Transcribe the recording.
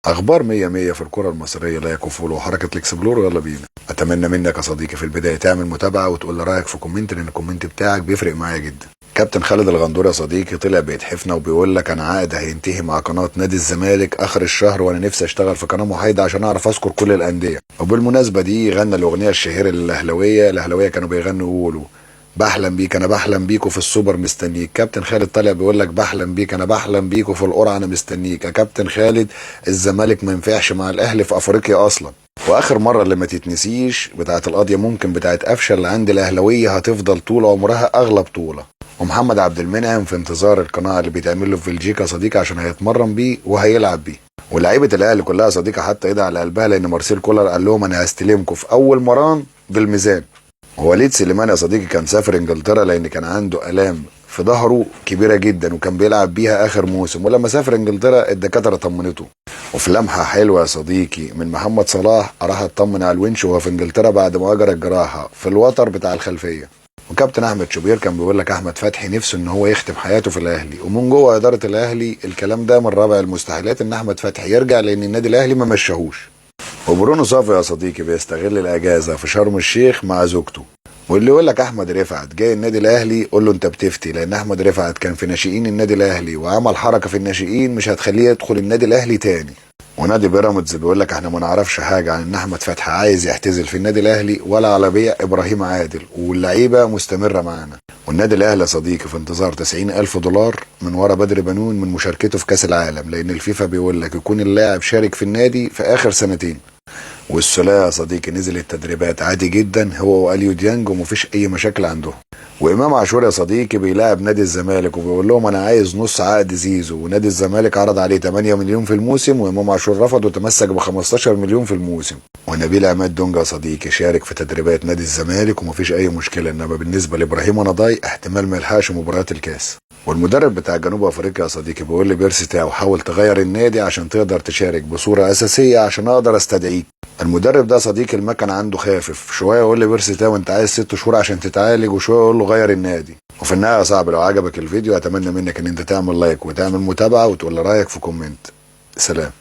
اخبار مية مية في الكرة المصرية، لا يكفوا له حركة الاكسبلور. ويلا بينا. اتمنى منك يا صديقي في البداية تعمل متابعة وتقول لي رايك في كومنت، لان الكومنت بتاعك بيفرق معايا جدا. كابتن خالد الغندور يا صديقي طلع بيتحفنا وبيقول لك انا عقد هينتهي مع قناة نادي الزمالك اخر الشهر، وانا نفسي اشتغل في قناة محايدة عشان اعرف اذكر كل الاندية. وبالمناسبة دي غنى الاغنية الشهيرة الاهلاوية كانوا بيغنوا يقولوا بحلم بيك انا بحلم بيك وفي السوبر مستنيك. كابتن خالد طالع بيقول لك بحلم بيك انا بحلم بيك وفي القرعه انا مستنيك. يا كابتن خالد الزمالك ما ينفعش مع الاهلي في افريقيا اصلا. واخر مره اللي ما تتنسيش بتاعه القضيه ممكن بتاعه قفشه اللي عند الاهلاويه هتفضل طول عمرها اغلى بطوله. ومحمد عبد المنعم في انتظار القناعه اللي بيتعمل له في بلجيكا صديقي عشان هيتمرن بيه وهيلعب بيه. ولاعيبه الاهلي كلها صديقه حتى ايدها على قلبها، لان مارسيل كولر قال لهم انا هستلمكم في اول مران بالميزان. ووليد سليمان يا صديقي كان سافر انجلترا لان كان عنده الام في ظهره كبيره جدا وكان بيلعب بيها اخر موسم، ولما سافر انجلترا الدكاتره طمنته. وفي لمحه حلوه يا صديقي من محمد صلاح راح اطمن على الونش وهو في انجلترا بعد ما اجرى الجراحه في الوتر بتاع الخلفيه. وكابتن احمد شوبير كان بيقول لك احمد فتحي نفسه ان هو يختم حياته في الاهلي، ومن جوه اداره الاهلي الكلام ده من رابع المستحيلات ان احمد فتحي يرجع لان النادي الاهلي ما مشاهوش. وبرونو صافي يا صديقي بيستغل الاجازه في شرم الشيخ مع زوجته. واللي يقول لك احمد رفعت جاي النادي الاهلي قول له انت بتفتي، لان احمد رفعت كان في ناشئين النادي الاهلي وعمل حركه في الناشئين مش هتخليه يدخل النادي الاهلي تاني. ونادي بيراميدز بيقول لك احنا ما نعرفش حاجه عن ان احمد فتحي عايز يعتزل في النادي الاهلي ولا على بيع ابراهيم عادل، واللعيبه مستمره معانا. والنادي الاهلي يا صديقي في انتظار 90,000 دولار من ورا بدر بنون من مشاركته في كاس العالم، لان الفيفا بيقول لك يكون اللاعب شارك في النادي في اخر سنتين. والسولية يا صديقي نزل التدريبات عادي جدا هو واليو ديانج ومفيش اي مشاكل عندهم. وامام عاشور يا صديقي بيلاعب نادي الزمالك وبيقول لهم انا عايز نص عقد زيزو، ونادي الزمالك عرض عليه 8 مليون في الموسم وامام عاشور رفض وتمسك ب 15 مليون في الموسم. ونبيل عماد دونجا يا صديقي شارك في تدريبات نادي الزمالك ومفيش اي مشكله، انما بالنسبه لابراهيم نضاي احتمال ما يلحقش مباريات الكاس. والمدرب بتاع جنوب افريقيا يا صديقي بيقول لي بيرسي تاو حاول تغير النادي عشان تقدر تشارك بصوره اساسيه عشان اقدر استدعيك. المدرب ده صديقي المكن عنده خافف شويه، يقول لي بيرسي تاو انت عايز 6 شهور عشان تتعالج، وشويه يقول له غير النادي. وفي النهايه يا صاحبي لو عجبك الفيديو اتمنى منك ان انت تعمل لايك وتعمل متابعه وتقول لي رايك في كومنت. سلام.